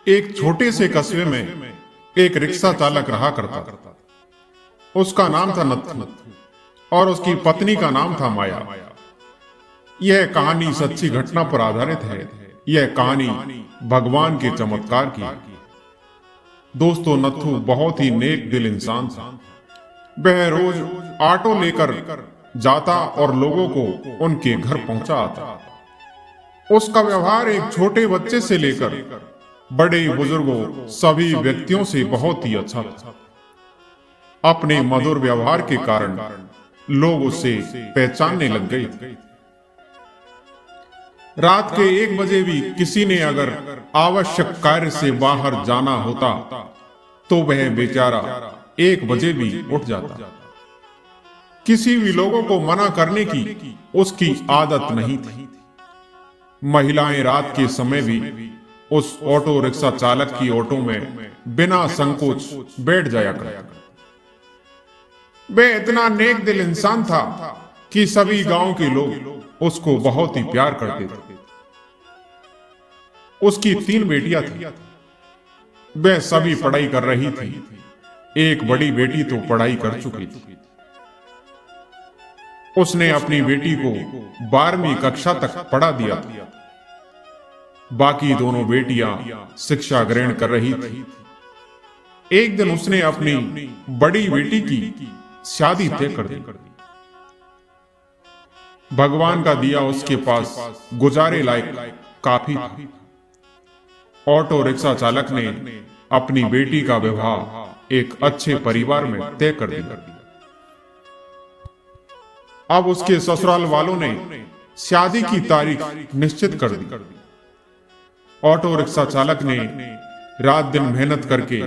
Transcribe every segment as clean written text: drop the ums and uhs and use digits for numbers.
एक छोटे से कस्बे में एक रिक्शा चालक रहा करता था। उसका नाम था नत्थू और उसकी पत्नी का नाम था माया। यह कहानी सच्ची घटना पर आधारित है। यह कहानी भगवान के चमत्कार की है। दोस्तों, नत्थू बहुत ही नेक दिल इंसान था। वह रोज ऑटो लेकर जाता और लोगों को उनके घर पहुंचा आता। उसका व्यवहार एक छोटे बच्चे से लेकर बड़े बुजुर्गों सभी व्यक्तियों से बहुत ही अच्छा था। अपने मधुर व्यवहार के कारण लोग उसे पहचानने लग गए थे। रात के 1 बजे भी किसी ने अगर आवश्यक कार्य से बाहर जाना होता तो वह बेचारा 1 बजे भी उठ जाता। किसी भी लोगों को मना करने की उसकी आदत नहीं थी। महिलाएं रात के समय भी उस ऑटो रिक्शा चालक की ऑटो में बिना संकोच बैठ जाया करती। वह इतना नेक दिल इंसान था कि सभी गांव के लोग उसको बहुत ही प्यार करते थे। उसकी 3 बेटियां थी। वह सभी पढ़ाई कर रही थी। एक बड़ी बेटी तो पढ़ाई कर चुकी थी। उसने अपनी बेटी को 12वीं कक्षा तक पढ़ा दिया था। बाकी दोनों बेटियां शिक्षा ग्रहण कर रही थी। एक दिन उसने अपनी बड़ी बेटी की शादी तय कर दी। भगवान का दिया उसके पास गुजारे लायक काफी था। ऑटो रिक्शा चालक ने अपनी बेटी का विवाह एक अच्छे परिवार में तय कर दिया। अब उसके ससुराल वालों ने शादी की तारीख निश्चित कर दी। ऑटो रिक्शा चालक ने रात दिन मेहनत करके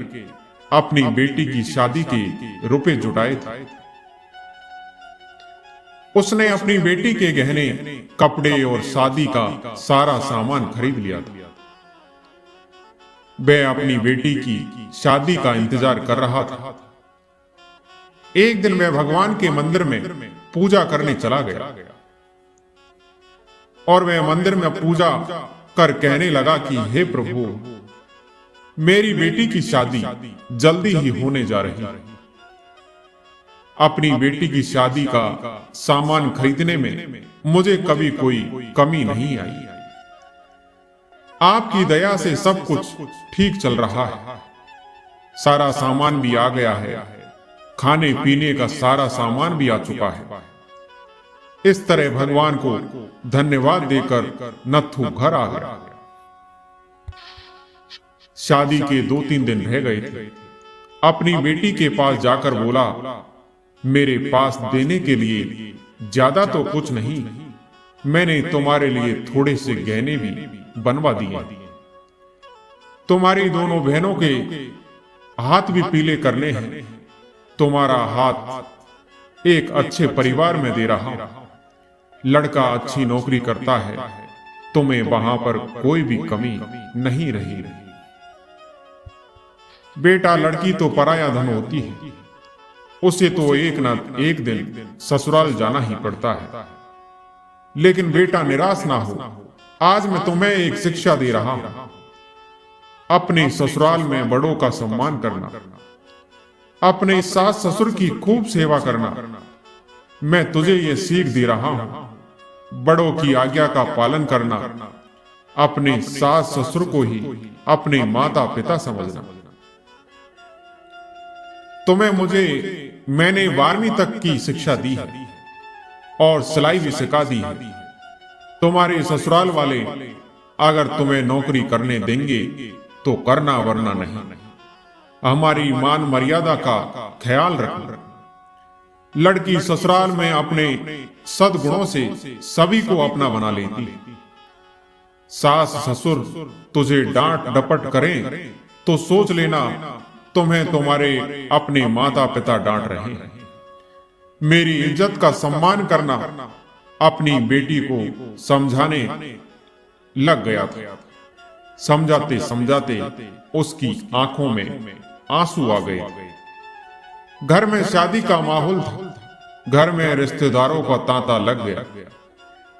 अपनी बेटी की शादी के रुपए जुटाए थे। उसने अपनी बेटी के गहने, कपड़े और शादी का सारा सामान खरीद लिया था। वह अपनी बेटी की शादी का इंतजार कर रहा था। एक दिन वह भगवान के मंदिर में पूजा करने चला गया और वह मंदिर में पूजा कर कहने लगा कि हे प्रभु, मेरी बेटी की शादी जल्दी ही होने जा रही है। अपनी बेटी की शादी का सामान खरीदने में मुझे कभी कोई कमी नहीं आई। आपकी दया से सब कुछ ठीक चल रहा है। सारा सामान भी आ गया है। खाने पीने का सारा सामान भी आ चुका है। इस तरह भगवान को धन्यवाद देकर नत्थू घर आ गया। शादी के 2-3 दिन रह गए थे। अपनी बेटी के पास जाकर बोला, मेरे पास देने के लिए ज्यादा तो कुछ नहीं, मैंने तुम्हारे लिए थोड़े से गहने भी बनवा दिए। तुम्हारी दोनों बहनों के हाथ भी पीले करने हैं। तुम्हारा हाथ एक अच्छे परिवार में दे रहा हूं। लड़का अच्छी नौकरी करता है। तुम्हें वहां पर कोई भी कमी नहीं रही। बेटा, लड़की तो पराया धन होती है। उसे तो एक न एक दिन ससुराल जाना ही पड़ता है। लेकिन बेटा, निराश ना हो। आज मैं तुम्हें एक शिक्षा दे रहा हूं। अपने ससुराल में बड़ों का सम्मान करना, अपने सास ससुर की खूब सेवा करना। मैं तुझे ये सीख दे रहा हूं। बड़ों की आज्ञा का पालन करना, अपने सास ससुर को ही अपने माता पिता समझना। मैंने 12वीं तक की शिक्षा दी है और सिलाई भी सिखा दी है। तुम्हारे ससुराल वाले अगर तुम्हें नौकरी करने देंगे तो करना, वरना नहीं। हमारी मान मर्यादा का ख्याल रखना। लड़की ससुराल में अपने सद्गुणों से सभी को अपना बना लेती। सास ससुर तुझे डांट डपट करें तो सोच लेना तुम्हें तुम्हारे अपने माता पिता डांट रहे हैं। मेरी इज्जत का सम्मान करना। अपनी बेटी को समझाने लग गया था। समझाते समझाते उसकी आंखों में आंसू आ गए। घर में शादी का माहौल था। घर में रिश्तेदारों का तांता लग गया।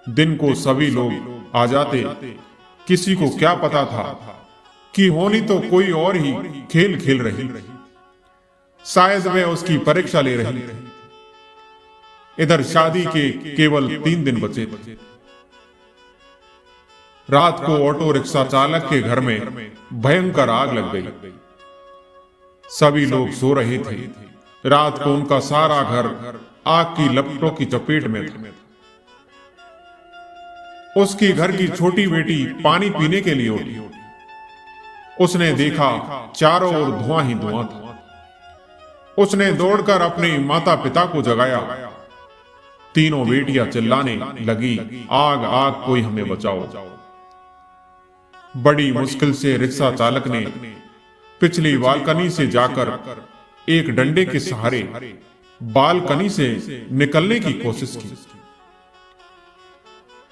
दिन को सभी लोग आ जाते। किसी को क्या पता था कि होनी तो कोई और ही खेल खेल रही, शायद वह उसकी परीक्षा ले रही थी। इधर शादी के केवल 3 दिन बचे थे। रात को ऑटो रिक्शा चालक के घर में भयंकर आग लग गई। सभी लोग सो रहे थे। रात को उनका सारा घर आग की लपटों की चपेट में था। उसकी घर की छोटी बेटी पानी पीने के लिए उठी। उसने देखा चारों ओर धुआं ही धुआं था। उसने दौड़कर अपने माता पिता को जगाया। तीनों बेटियां चिल्लाने लगी, आग आग, कोई हमें बचाओ। बड़ी मुश्किल से रिक्शा चालक ने पिछली बालकनी से जाकर एक डंडे के सहारे बालकनी से निकलने की कोशिश की।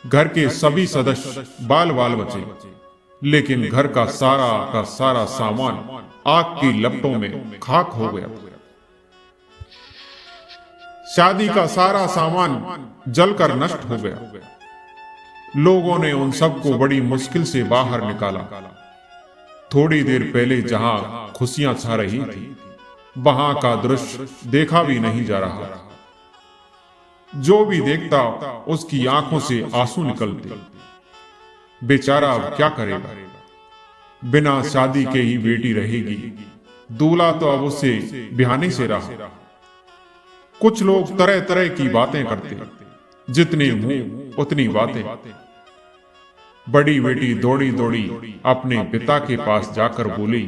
घर के सभी सदस्य बाल बाल बचे, लेकिन घर का सारा सामान आग की लपटों में खाक हो गया। शादी का सारा सामान जलकर नष्ट हो गया। लोगों ने उन सबको बड़ी मुश्किल से बाहर निकाला। थोड़ी देर पहले जहां खुशियां छा रही थी, वहां का दृश्य देखा भी नहीं जा रहा। जो भी देखता उसकी आंखों से आंसू निकलते। बेचारा अब क्या करेगा? बिना शादी के ही बेटी रहेगी। दूल्हा तो अब उसे बिहाने से रहा। कुछ लोग तरह तरह की बातें करते, जितने मुंह उतनी बातें। बड़ी बेटी दौड़ी दौड़ी अपने पिता के पास जाकर बोली,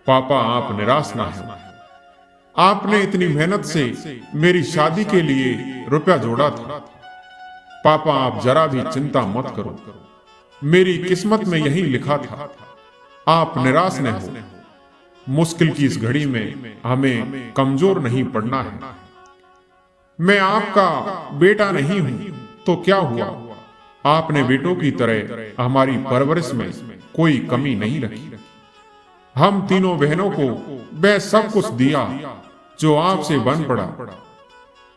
पापा आप निराश ना हो। आपने इतनी मेहनत से मेरी शादी के लिए रुपया जोड़ा था। पापा आप जरा भी चिंता मत करो, मेरी किस्मत में यही लिखा था। आप निराश न हो। मुश्किल की इस घड़ी में हमें कमजोर नहीं पड़ना है। मैं आपका बेटा नहीं हूं तो क्या हुआ? आपने बेटों की तरह हमारी परवरिश में कोई कमी नहीं रखी। हम तीनों बहनों को वह सब कुछ दिया जो आपसे बन पड़ा।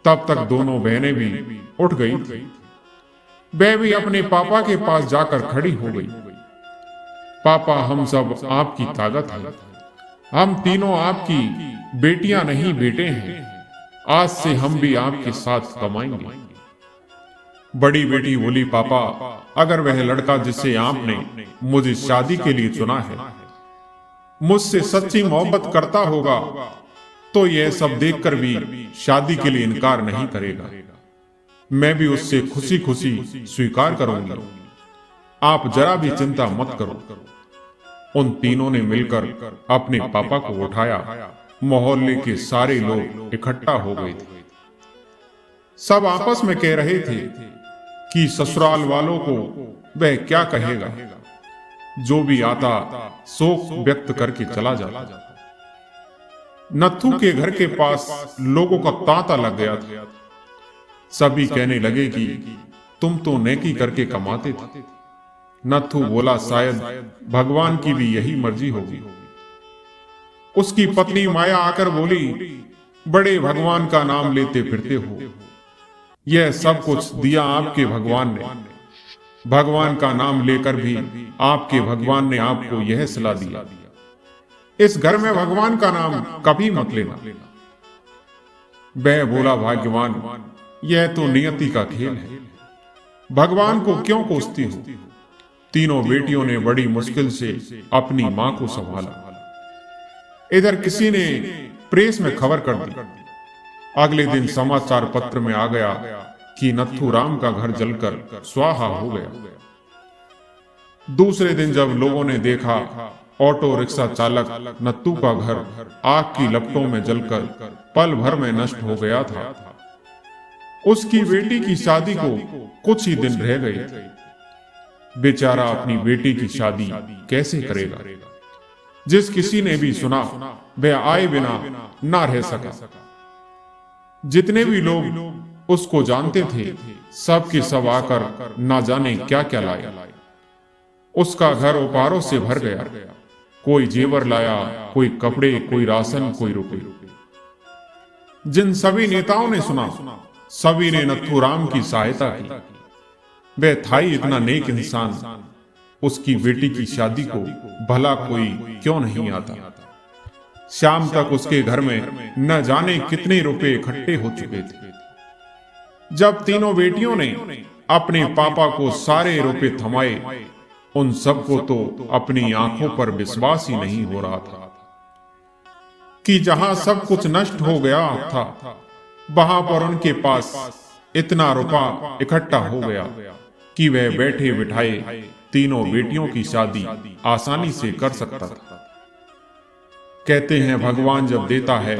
तब तक दोनों बहनें भी उठ गई थी। वह भी अपने पापा के पास जाकर खड़ी हो गई। पापा हम सब आपकी ताकत है। हम तीनों आपकी बेटियां नहीं बेटे हैं। आज से हम भी आपके साथ कमाएंगे। बड़ी बेटी बोली, पापा अगर वह लड़का जिसे आपने मुझे शादी के लिए चुना है मुझसे सच्ची मोहब्बत करता होगा तो यह सब देखकर भी शादी के लिए इनकार नहीं करेगा। मैं भी उससे खुशी खुशी स्वीकार करूंगा। आप जरा भी चिंता मत करो। उन तीनों ने मिलकर अपने पापा को उठाया। मोहल्ले के सारे लोग इकट्ठा हो गए थे। सब आपस में कह रहे थे कि ससुराल वालों को वह क्या कहेगा। जो भी आता शोक व्यक्त करके चला जाता। नत्थू के घर के पास लोगों का तांता लग गया था। सभी कहने लगे कि तुम तो नेकी करके कमाते थे। नत्थू बोला, शायद भगवान की भी यही मर्जी होगी। उसकी पत्नी माया आकर बोली, बड़े भगवान का नाम लेते फिरते हो। यह सब कुछ दिया आपके भगवान ने। भगवान का नाम लेकर भी आपके भगवान ने आपको यह सलाह दिया, इस घर में भगवान का नाम कभी मत लेना। वह बोला, भाग्यवान यह तो नियति का खेल है। भगवान को क्यों कोसती हो? तीनों बेटियों ने बड़ी मुश्किल से अपनी मां को संभाला। इधर किसी ने प्रेस में खबर कर दी। अगले दिन समाचार पत्र में आ गया कि नत्थू राम का घर जलकर स्वाहा हो गया। दूसरे दिन जब लोगों ने देखा ऑटो रिक्शा चालक नत्थू का घर आग की लपटों में जलकर पल भर में नष्ट हो गया था। उसकी बेटी की शादी को कुछ ही दिन रह गए। बेचारा अपनी बेटी की शादी कैसे करेगा? जिस किसी ने भी सुना वह आए बिना ना रह सका। जितने भी लोग उसको जानते थे सब के सब आकर ना जाने क्या क्या लाए। उसका घर उपहारों से भर गया। कोई जेवर लाया, कोई कपड़े, कोई राशन, कोई रुपए। जिन सभी नेताओं ने सुना सभी ने नत्थू राम की सहायता की। वह था ही इतना नेक इंसान। उसकी बेटी की शादी को भला कोई क्यों नहीं आता। शाम तक उसके घर में न जाने कितने रुपए इकट्ठे हो चुके थे। जब तीनों बेटियों ने अपने पापा को सारे रुपए थमाए, उन सबको तो अपनी आंखों पर विश्वास ही नहीं हो रहा था कि जहां सब कुछ नष्ट हो गया था, वहां पर उनके पास इतना रुपया इकट्ठा हो गया कि वह बैठे बिठाए तीनों बेटियों की शादी आसानी से कर सकता था। कहते हैं भगवान जब देता है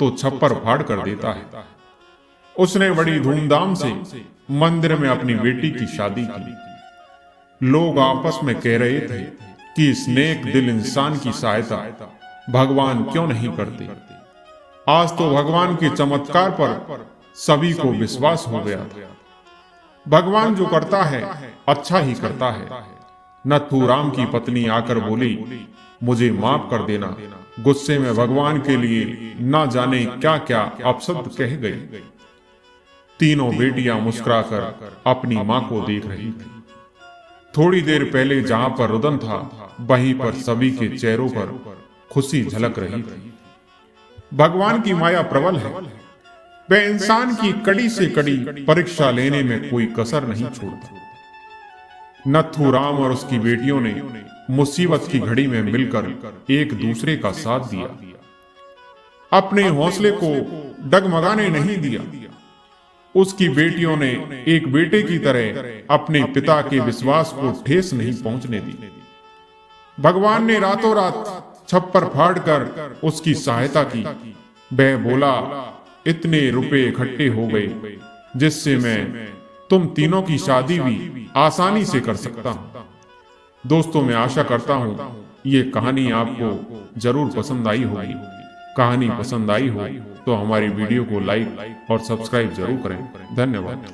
तो छप्पर फाड़ कर देता है। उसने बड़ी धूमधाम से मंदिर में अपनी बेटी की शादी की। लोग आपस में कह रहे थे कि इस नेक दिल इंसान की सहायता भगवान क्यों नहीं करते। आज तो भगवान के चमत्कार पर सभी को विश्वास हो गया था। भगवान जो करता है अच्छा ही करता है। नथुराम की पत्नी आकर बोली, मुझे माफ कर देना। गुस्से में भगवान के लिए ना जाने क्या क्या अपशब्द कह गई। तीनों बेटियां मुस्कुराकर अपनी मां को देख रही थी। थोड़ी देर पहले जहां पर रुदन था, वहीं पर सभी के चेहरों पर खुशी झलक रही थी। भगवान की माया प्रबल है। वह इंसान की कड़ी से कड़ी परीक्षा लेने में कोई कसर नहीं छोड़ता। नथुराम और उसकी बेटियों ने मुसीबत की घड़ी में मिलकर एक दूसरे का साथ दिया, अपने हौसले को डगमगाने नहीं दिया। उसकी बेटियों ने एक बेटे की तरह अपने पिता के विश्वास को ठेस नहीं पहुंचने दी। भगवान ने रातों रात छप्पर फाड़कर उसकी सहायता की। वह बोला, इतने रुपए इकट्ठे हो गए जिससे मैं तुम तीनों की शादी भी आसानी से कर सकता हूं। दोस्तों, मैं आशा करता हूं ये कहानी आपको जरूर पसंद आई होगी। कहानी पसंद आई हो तो हमारी वीडियो को लाइक और सब्सक्राइब जरूर करें। धन्यवाद।